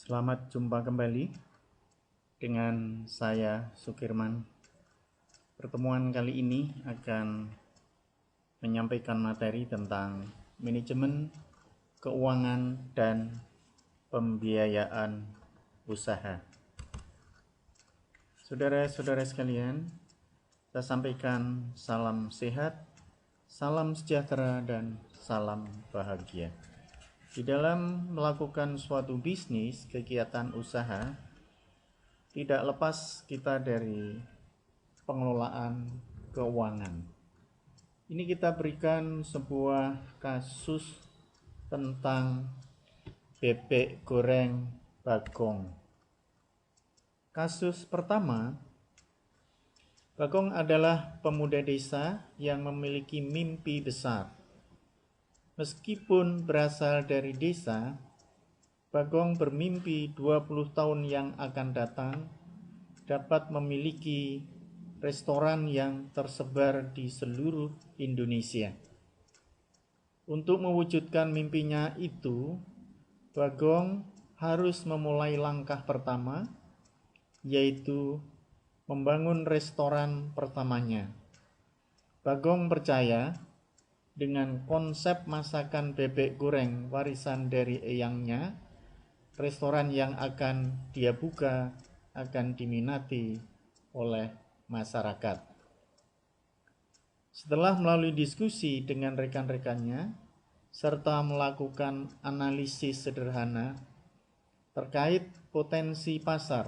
Selamat jumpa kembali dengan saya Sukirman. Pertemuan kali ini akan menyampaikan materi tentang manajemen keuangan dan pembiayaan usaha. Saudara-saudara sekalian, saya sampaikan salam sehat, salam sejahtera, dan salam bahagia. Di dalam melakukan suatu bisnis, kegiatan usaha, tidak lepas kita dari pengelolaan keuangan. Ini kita berikan sebuah kasus tentang bebek goreng Bagong. Kasus pertama, Bagong adalah pemuda desa yang memiliki mimpi besar. Meskipun berasal dari desa, Bagong bermimpi 20 tahun yang akan datang dapat memiliki restoran yang tersebar di seluruh Indonesia. Untuk mewujudkan mimpinya itu, Bagong harus memulai langkah pertama, yaitu membangun restoran pertamanya. Bagong percaya dengan konsep masakan bebek goreng warisan dari eyangnya, restoran yang akan dia buka akan diminati oleh masyarakat. Setelah melalui diskusi dengan rekan-rekannya serta melakukan analisis sederhana terkait potensi pasar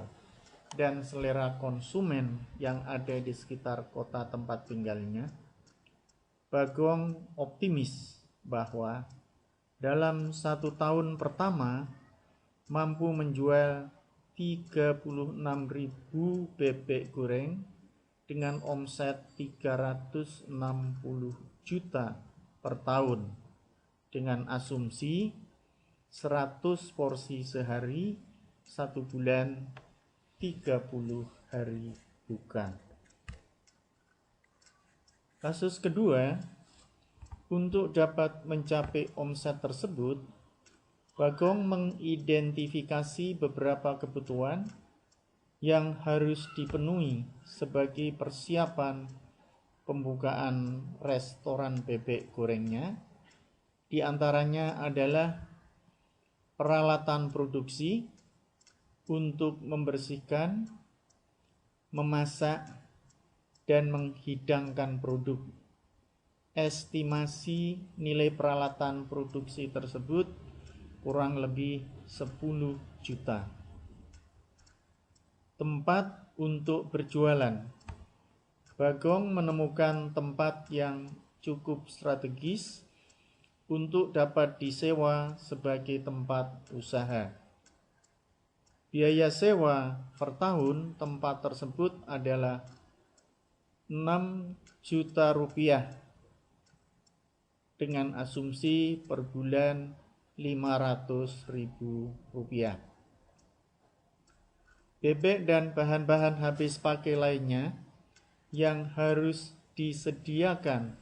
dan selera konsumen yang ada di sekitar kota tempat tinggalnya, Bagong optimis bahwa dalam 1 tahun pertama mampu menjual 36.000 bebek goreng dengan omset 360 juta per tahun dengan asumsi 100 porsi sehari, 1 bulan 30 hari buka. Kasus kedua, untuk dapat mencapai omset tersebut, Bagong mengidentifikasi beberapa kebutuhan yang harus dipenuhi sebagai persiapan pembukaan restoran bebek gorengnya. Di antaranya adalah peralatan produksi untuk membersihkan, memasak, dan menghidangkan produk. Estimasi nilai peralatan produksi tersebut kurang lebih 10 juta. Tempat untuk berjualan. Bagong menemukan tempat yang cukup strategis untuk dapat disewa sebagai tempat usaha. Biaya sewa per tahun tempat tersebut adalah 6 juta rupiah dengan asumsi per bulan 500.000 rupiah. Bebek dan bahan-bahan habis pakai lainnya yang harus disediakan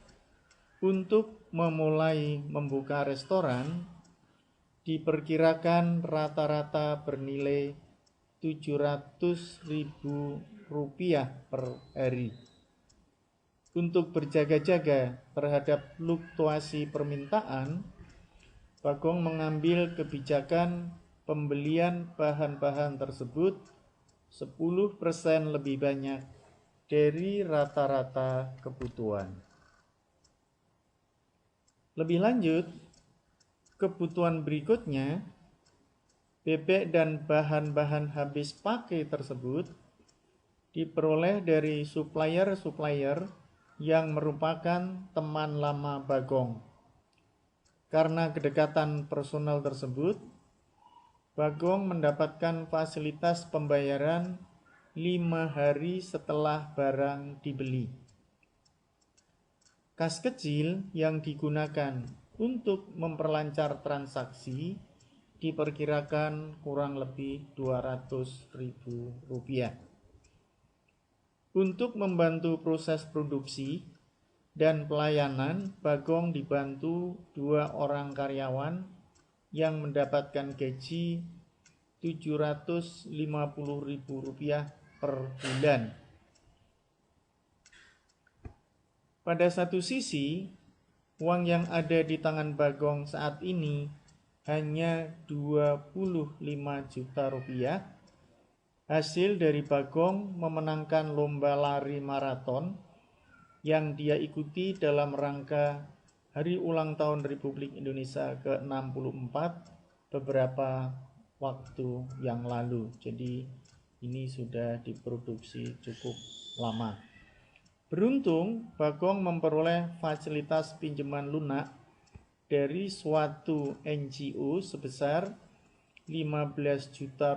untuk memulai membuka restoran diperkirakan rata-rata bernilai 700.000 rupiah per hari. Untuk berjaga-jaga terhadap fluktuasi permintaan, Bagong mengambil kebijakan pembelian bahan-bahan tersebut 10% lebih banyak dari rata-rata kebutuhan. Lebih lanjut, kebutuhan berikutnya, bebek dan bahan-bahan habis pakai tersebut diperoleh dari supplier-supplier yang merupakan teman lama Bagong. Karena kedekatan personal tersebut, Bagong mendapatkan fasilitas pembayaran 5 hari setelah barang dibeli. Kas kecil yang digunakan untuk memperlancar transaksi diperkirakan kurang lebih 200.000 rupiah. Untuk membantu proses produksi dan pelayanan, Bagong dibantu 2 orang karyawan yang mendapatkan gaji Rp750.000 per bulan. Pada satu sisi, uang yang ada di tangan Bagong saat ini hanya Rp25 juta, hasil dari Bagong memenangkan lomba lari maraton yang dia ikuti dalam rangka Hari Ulang Tahun Republik Indonesia ke-64 beberapa waktu yang lalu. Jadi ini sudah diproduksi cukup lama. Beruntung Bagong memperoleh fasilitas pinjaman lunak dari suatu NGO sebesar Rp15 juta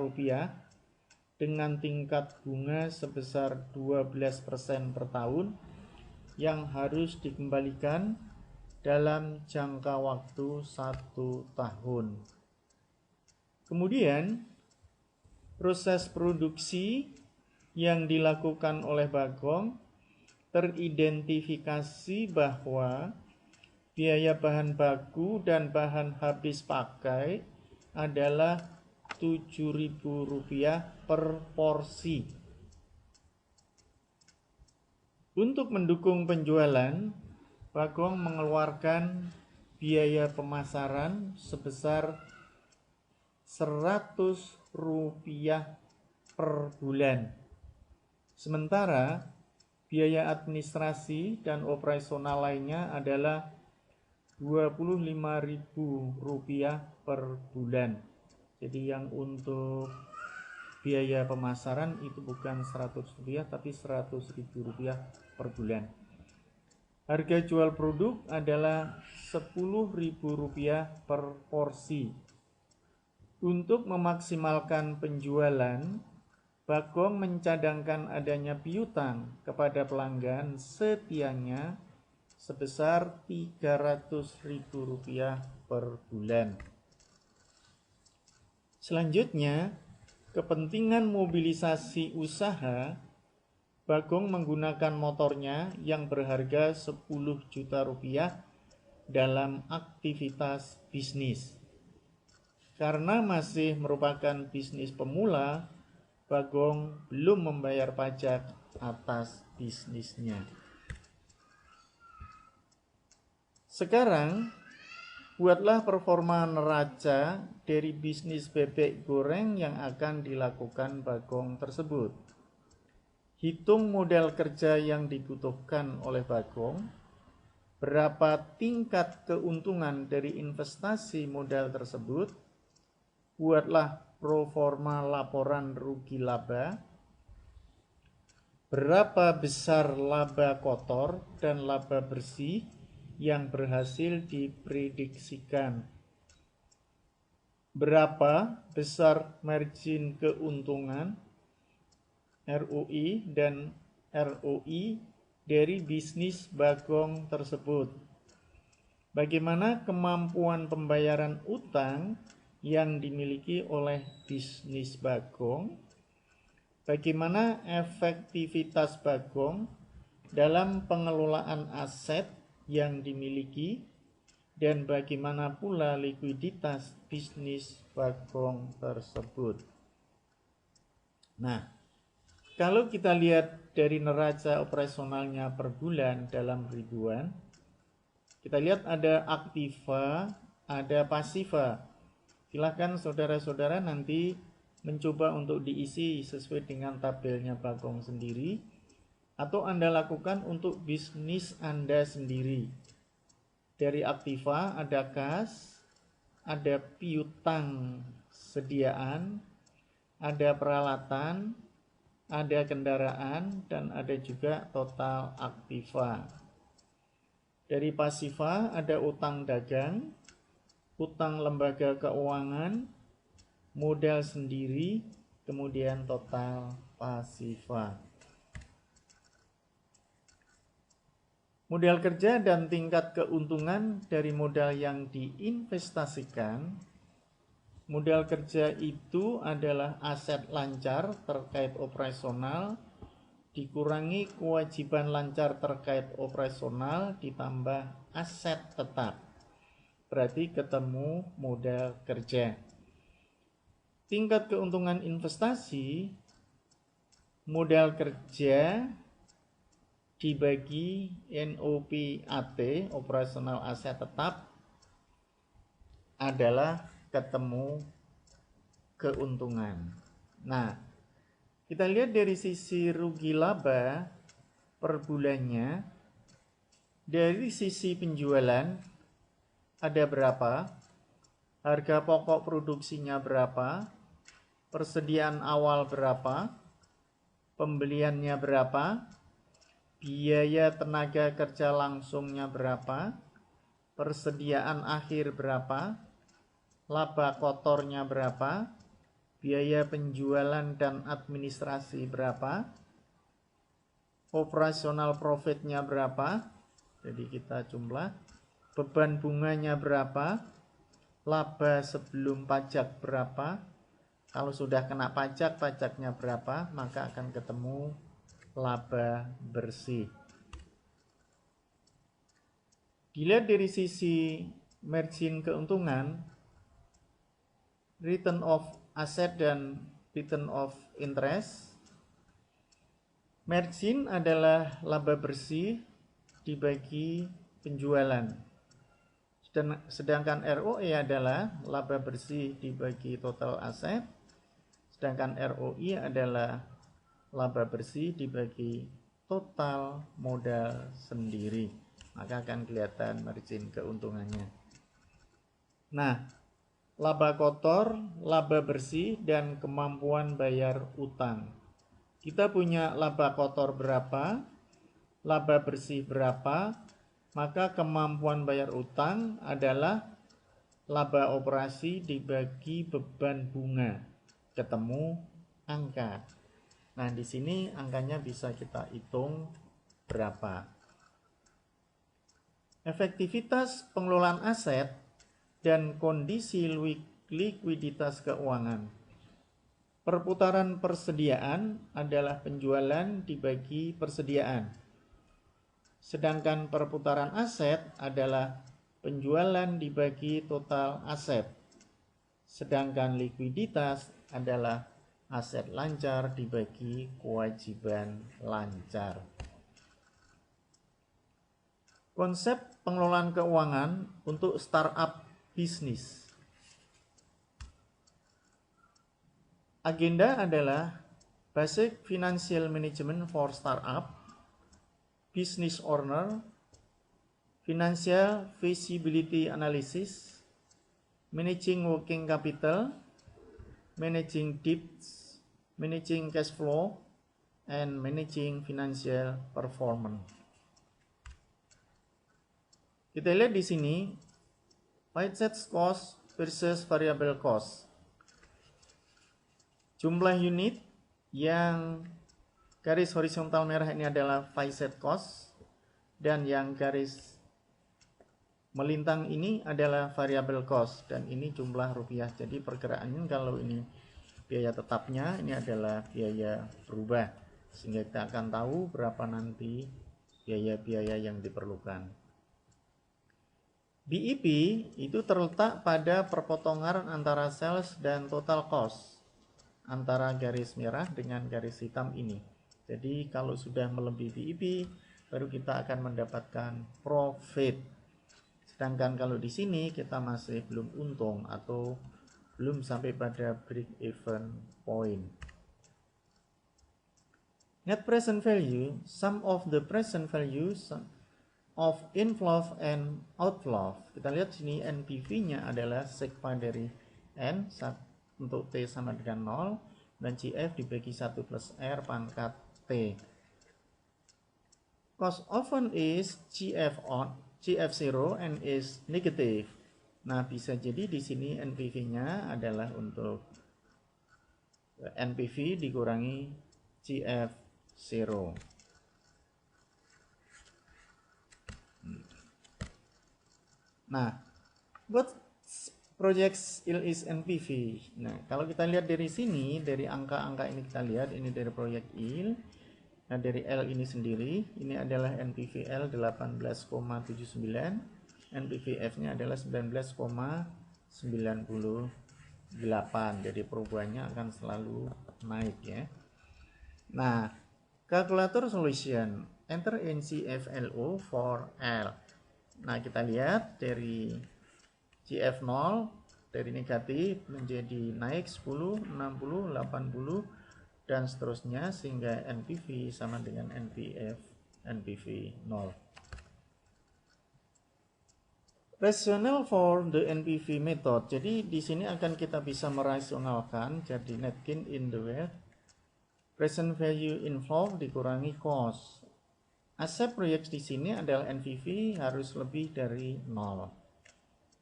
dengan tingkat bunga sebesar 12% per tahun yang harus dikembalikan dalam jangka waktu 1 tahun. Kemudian proses produksi yang dilakukan oleh Bagong teridentifikasi bahwa biaya bahan baku dan bahan habis pakai adalah Rp7.000 per porsi. Untuk mendukung penjualan, Bagong mengeluarkan biaya pemasaran sebesar Rp100 per bulan. Sementara biaya administrasi dan operasional lainnya adalah Rp25.000 per bulan. Jadi yang untuk biaya pemasaran itu bukan Rp100 tapi Rp100.000 per bulan. Harga jual produk adalah Rp10.000 per porsi. Untuk memaksimalkan penjualan, Bagong mencadangkan adanya piutang kepada pelanggan setianya sebesar Rp300.000 per bulan. Selanjutnya, kepentingan mobilisasi usaha, Bagong menggunakan motornya yang berharga Rp10 juta dalam aktivitas bisnis. Karena masih merupakan bisnis pemula, Bagong belum membayar pajak atas bisnisnya. Sekarang, buatlah performa neraca dari bisnis bebek goreng yang akan dilakukan Bagong tersebut. Hitung modal kerja yang dibutuhkan oleh Bagong, berapa tingkat keuntungan dari investasi modal tersebut, buatlah pro forma laporan rugi laba, berapa besar laba kotor dan laba bersih yang berhasil diprediksikan, berapa besar margin keuntungan ROI dan ROI dari bisnis Bagong tersebut, bagaimana kemampuan pembayaran utang yang dimiliki oleh bisnis Bagong, bagaimana efektivitas Bagong dalam pengelolaan aset yang dimiliki, dan bagaimana pula likuiditas bisnis Bagong tersebut. Nah, kalau kita lihat dari neraca operasionalnya per bulan dalam ribuan, kita lihat ada aktiva, ada pasiva. Silahkan saudara-saudara nanti mencoba untuk diisi sesuai dengan tabelnya Bagong sendiri, atau Anda lakukan untuk bisnis Anda sendiri. Dari aktiva ada kas, ada piutang sediaan, ada peralatan, ada kendaraan, dan ada juga total aktiva. Dari pasiva ada utang dagang, utang lembaga keuangan, modal sendiri, kemudian total pasiva. Modal kerja dan tingkat keuntungan dari modal yang diinvestasikan. Modal kerja itu adalah aset lancar terkait operasional, dikurangi kewajiban lancar terkait operasional, ditambah aset tetap. Berarti ketemu modal kerja. tingkat keuntungan investasi modal kerja dibagi NOPAT, operasional aset tetap, adalah ketemu keuntungan. Nah, kita lihat dari sisi rugi laba per bulannya, dari sisi penjualan ada berapa, harga pokok produksinya berapa, persediaan awal berapa, pembeliannya berapa, biaya tenaga kerja langsungnya berapa, persediaan akhir berapa, laba kotornya berapa, biaya penjualan dan administrasi berapa, operasional profitnya berapa, jadi kita jumlah, beban bunganya berapa, laba sebelum pajak berapa, kalau sudah kena pajak, pajaknya berapa, maka akan ketemu laba bersih. Dilihat dari sisi margin keuntungan, return of asset dan return of interest. Margin adalah laba bersih dibagi penjualan. Sedangkan ROE adalah laba bersih dibagi total aset. Sedangkan ROI adalah laba bersih dibagi total modal sendiri. Maka akan kelihatan margin keuntungannya. Nah, laba kotor, laba bersih, dan kemampuan bayar utang. Kita punya laba kotor berapa, laba bersih berapa, maka kemampuan bayar utang adalah laba operasi dibagi beban bunga, ketemu angka. Nah, di sini angkanya bisa kita hitung berapa. Efektivitas pengelolaan aset dan kondisi likuiditas keuangan. Perputaran persediaan adalah penjualan dibagi persediaan. Sedangkan perputaran aset adalah penjualan dibagi total aset. Sedangkan likuiditas adalah aset lancar dibagi kewajiban lancar. Konsep pengelolaan keuangan untuk startup bisnis. Agenda adalah Basic Financial Management for Startup, Business Owner, Financial Feasibility Analysis, Managing Working Capital, Managing Debts, Managing Cash Flow, and Managing Financial Performance. Kita lihat di sini fixed cost versus variable cost. Jumlah unit yang garis horizontal merah ini adalah fixed cost dan yang garis melintang ini adalah variable cost dan ini jumlah rupiah. Jadi pergerakannya kalau ini biaya tetapnya, ini adalah biaya berubah sehingga kita akan tahu berapa nanti biaya-biaya yang diperlukan. BEP itu terletak pada perpotongan antara sales dan total cost antara garis merah dengan garis hitam ini. Jadi kalau sudah melebihi BEP baru kita akan mendapatkan profit. Sedangkan kalau di sini kita masih belum untung atau belum sampai pada break even point. Net present value, sum of the present values of inflow and outflow. Kita lihat sini NPV-nya adalah sigma dari N untuk T sama dengan 0 dan CF dibagi 1 plus R pangkat T. Cost of fund is GF0 and is negative. Nah, bisa jadi di sini NPV-nya adalah untuk NPV dikurangi GF0. Nah, what projects yield is NPV. Nah, kalau kita lihat dari sini, dari angka-angka ini kita lihat, ini dari proyek yield. Nah, dari L ini sendiri, ini adalah NPV L 18,79, NPV F-nya adalah 19,95. 8. Jadi perubahannya akan selalu naik ya. Nah, calculator solution, enter NCFLO for L. Nah, kita lihat dari CF0 dari negatif menjadi naik 10, 60, 80 dan seterusnya sehingga NPV sama dengan NPV 0. Rational for the NPV method. Jadi di sini akan kita bisa merasionalkan jadi net gain in the way present value involved dikurangi cost. Aset proyek di sini adalah NPV harus lebih dari 0.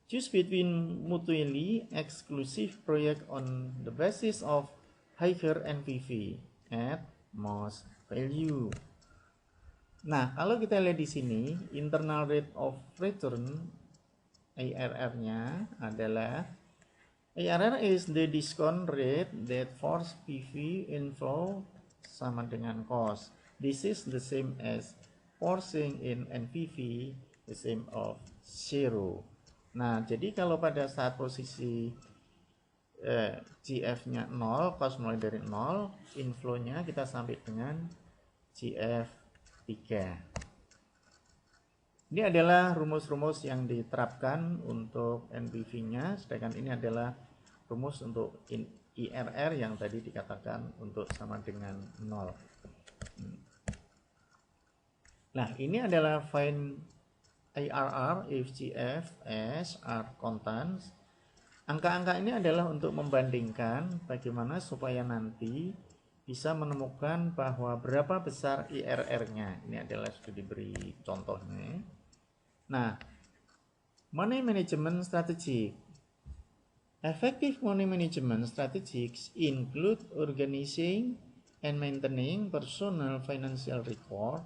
Choose between mutually exclusive project on the basis of higher NPV at most value. Nah, kalau kita lihat di sini, internal rate of return IRR-nya adalah IRR is the discount rate that force PV inflow sama dengan cost. This is the same as forcing in NPV the same of 0. Nah, jadi kalau pada saat posisi GF-nya 0, cost mulai dari 0, inflow-nya kita sampai dengan GF 3. Ini adalah rumus-rumus yang diterapkan untuk NPV-nya, sedangkan ini adalah rumus untuk IRR yang tadi dikatakan untuk sama dengan 0. Nah, ini adalah find IRR if GF, S are constants. Angka-angka ini adalah untuk membandingkan bagaimana supaya nanti bisa menemukan bahwa berapa besar IRR-nya. Ini adalah sudah diberi contohnya. Nah, money management strategy. Effective money management strategies include organizing and maintaining personal financial record,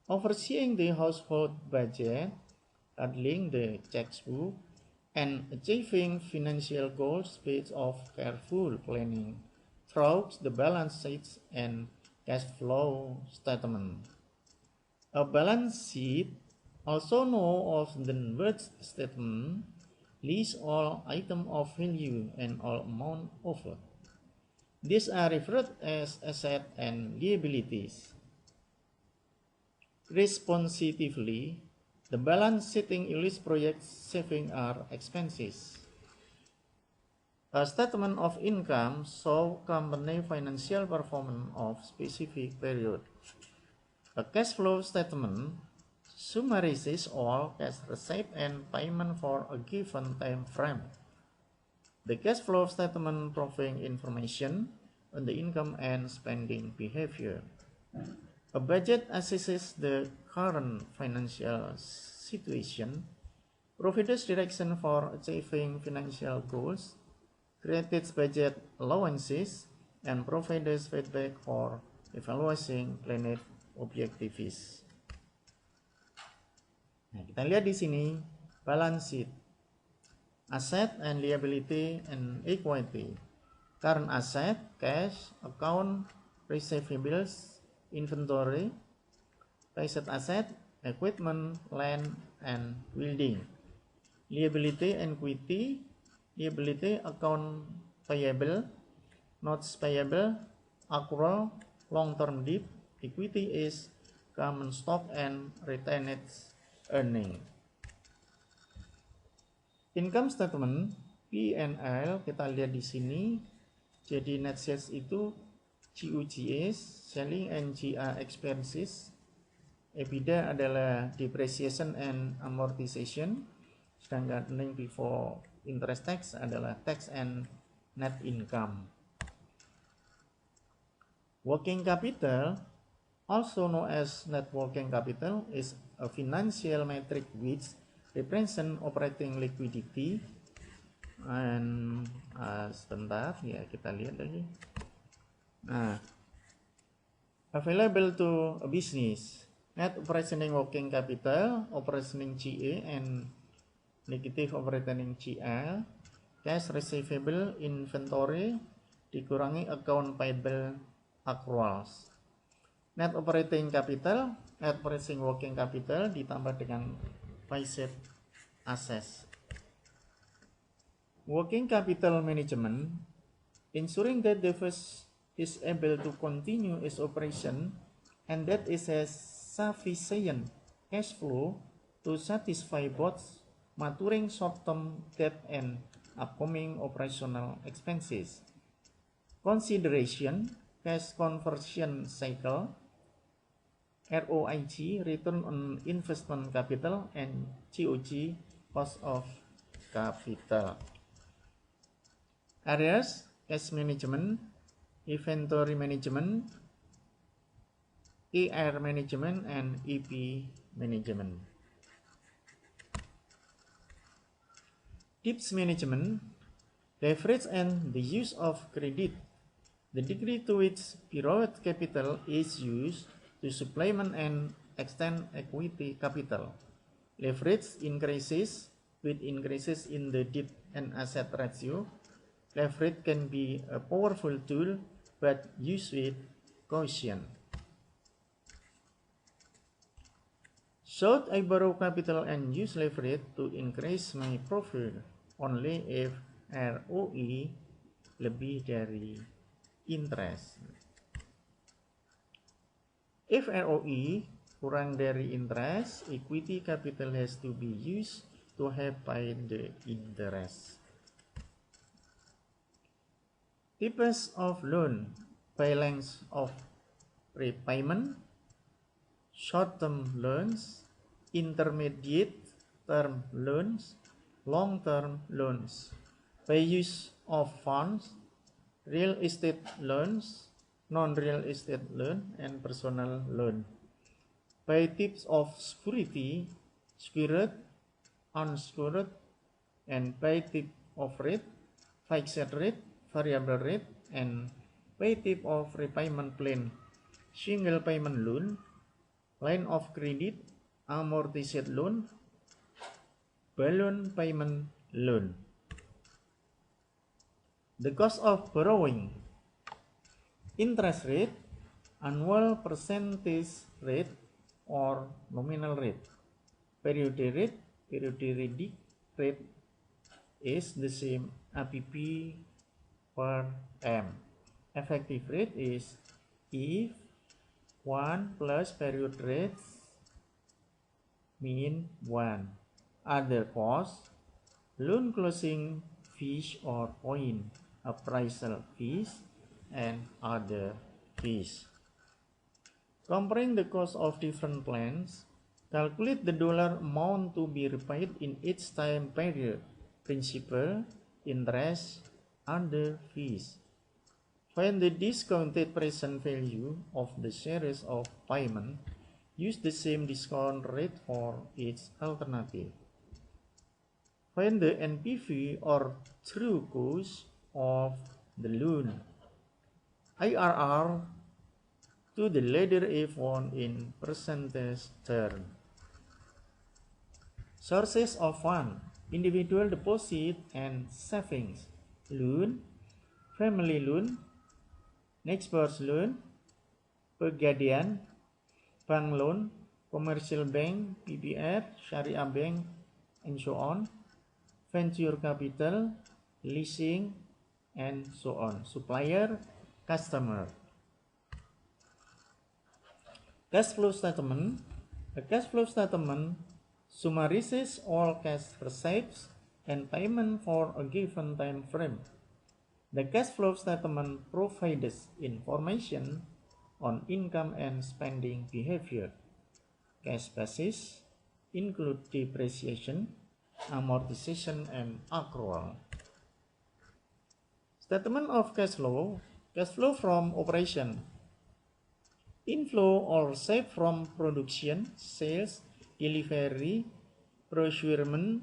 overseeing the household budget, handling the checkbook, and achieving financial goals based off careful planning throughout the balance sheets and cash flow statement. A balance sheet, also known as the worth statement, lists all items of value and all amount offered. These are referred as assets and liabilities. Responsively, the balance sheeting illustrates project saving or expenses. A statement of income shows company financial performance of specific period. A cash flow statement summarizes all cash received and payment for a given time frame. The cash flow statement provides information on the income and spending behavior. A budget assesses the current financial situation, provides direction for achieving financial goals, creates budget allowances, and provides feedback for evaluating planned objectives. Nah, kita lihat di sini balance sheet, asset and liability and equity, current asset, cash, account, receivables, inventory, fixed asset, equipment, land, and building. Liability and equity, liability account payable, notes payable, accrual, long-term debt, equity is common stock and retained earning. Income statement P&L kita lihat di sini. Jadi net sales itu COGS, selling and GA expenses. EBITDA adalah depreciation and amortization. Sedangkan earning before interest tax adalah tax and net income. Working capital, also known as net working capital, is a financial metric which represents operating liquidity. And sebentar ya, kita lihat lagi. Nah, available to a business. Net operating working capital, operating GA and negative operating GA, cash receivable, inventory dikurangi account payable, accruals. Net operating capital, net operating working capital ditambah dengan fixed assets. Working capital management, ensuring that the first is able to continue its operation and that it has sufficient cash flow to satisfy both maturing short-term debt and upcoming operational expenses. Consideration, cash conversion cycle, ROIC, return on investment capital, and COG, cost of capital. Areas, cash management, inventory management, AR management, and EP management. Tips management, leverage and the use of credit. The degree to which borrowed capital is used to supplement and extend equity capital. Leverage increases with increases in the debt and asset ratio. Leverage can be a powerful tool, but used with caution. Should I borrow capital and use leverage to increase my profit only if ROE lebih dari interest? If ROE kurang dari interest, equity capital has to be used to help pay the interest. Types of loan by length of repayment, short-term loans, intermediate term loans, long-term loans. By use of funds, real estate loans, non-real estate loan, and personal loan. By types of security, secured, unsecured, and by type of rate, fixed rate, variable rate, and by type of repayment plan, single payment loan, line of credit, amortized loan, balloon payment loan. The cost of borrowing, interest rate, annual percentage rate or nominal rate. Periodic rate is the same APP per M. Effective rate is if 1 plus period rate mean 1. Other costs, loan closing fees or point, appraisal fees, and other fees. Comparing the cost of different plans, calculate the dollar amount to be repaid in each time period, principal, interest, other fees. Find the discounted present value of the series of payment. Use the same discount rate for each alternative. Find the NPV or true cost of the loan. IRR to the latter if one in percentage term. Sources of fund, individual deposit and savings, loan, family loan, neighbors loan, pegadaian, bank loan, commercial bank, PBR, Syariah bank, and so on, venture capital, leasing, and so on, supplier, customer. Cash flow statement. A cash flow statement summarizes all cash receipts and payment for a given time frame. The cash flow statement provides information on income and spending behavior. Cash basis include depreciation, amortization, and accrual. Statement of cash flow from operation. Inflow or receipt from production, sales, delivery, procurement,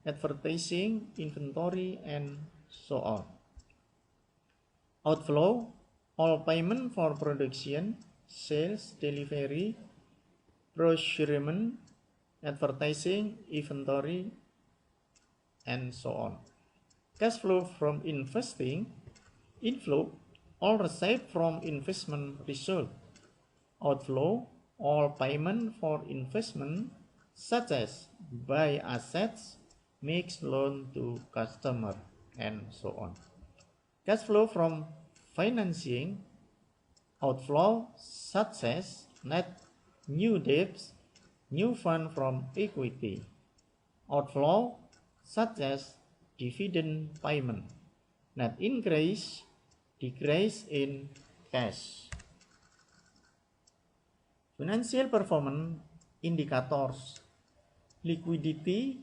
advertising, inventory, and so on. Outflow, all payment for production, sales, delivery, procurement, advertising, inventory, and so on. Cash flow from investing. Inflow, all receipt from investment result. Outflow, all payment for investment such as buy assets, make loan to customer. and so on. Cash flow from financing outflow such as net new debts, new fund from equity. Outflow such as dividend payment. Net increase, decrease in cash. Financial performance indicators. Liquidity.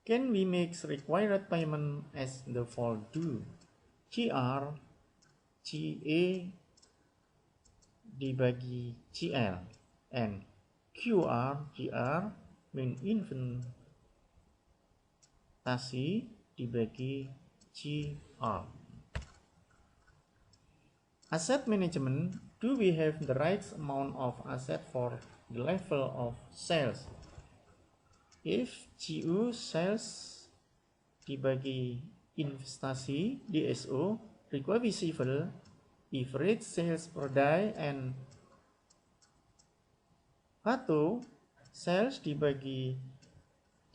Can we make required payment as the fall due? GR, GA dibagi GL, and QR, GR mean investasi dibagi GR. Asset management. Do we have the right amount of asset for the level of sales? If GU sales dibagi investasi DSO, require visible, average sales per day, and TATO sales dibagi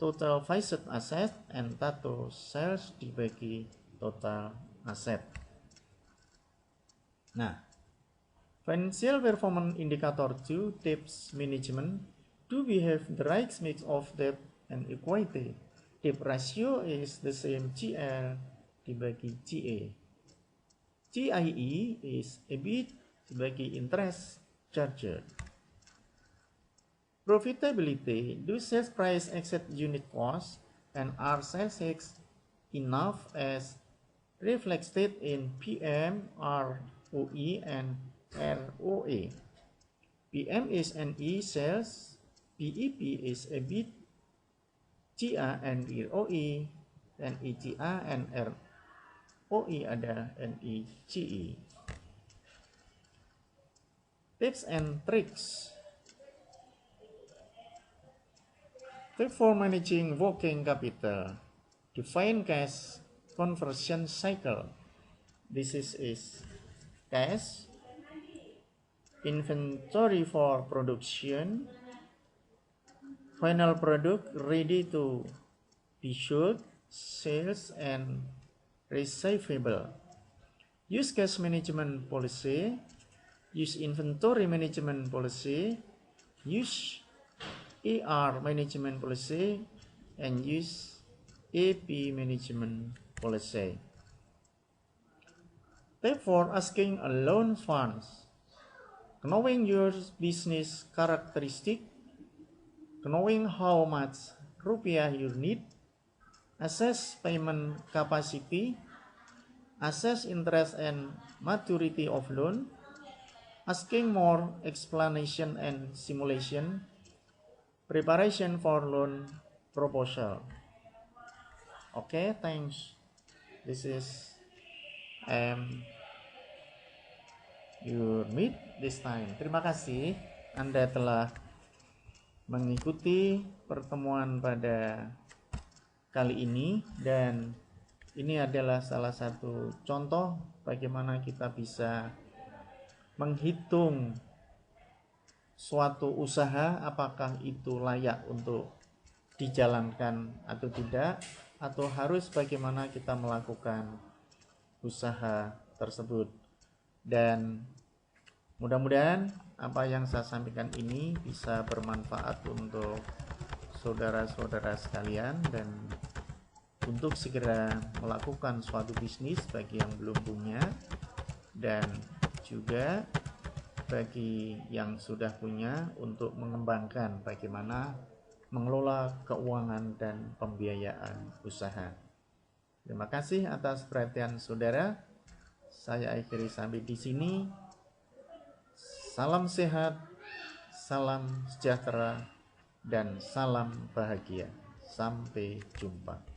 total fixed asset, and TATO sales dibagi total asset. Nah, financial performance indicator 2, debt management. Do we have the right mix of debt and equity? Debt ratio is the same GL dibagi GA. GIE is EBIT dibagi interest charge. Profitability. Do sales price exceed unit cost, and are sales enough as reflected in PM, ROE, and ROA? PM is NE sales, PEP is EBIT, GA and ROE, dan EGA and ROE ada NEGE. Tips and tricks. Tips for managing working capital. Define cash conversion cycle. This is cash, inventory for production, final product ready to be sold, sales, and receivable. Use cash management policy, use inventory management policy, use AR management policy, and use AP management policy. Tip for asking a loan funds. Knowing your business characteristic, knowing how much rupiah you need, assess payment capacity, assess interest and maturity of loan, asking more explanation and simulation, preparation for loan proposal. Okay, thanks. This is your meet this time. Terima kasih Anda telah mengikuti pertemuan pada kali ini, dan ini adalah salah satu contoh bagaimana kita bisa menghitung suatu usaha, apakah itu layak untuk dijalankan atau tidak, atau harus bagaimana kita melakukan usaha tersebut. Dan mudah-mudahan apa yang saya sampaikan ini bisa bermanfaat untuk saudara-saudara sekalian, dan untuk segera melakukan suatu bisnis bagi yang belum punya, dan juga bagi yang sudah punya untuk mengembangkan bagaimana mengelola keuangan dan pembiayaan usaha. Terima kasih atas perhatian saudara. Saya akhiri sampai di sini. Salam sehat, salam sejahtera, dan salam bahagia. Sampai jumpa.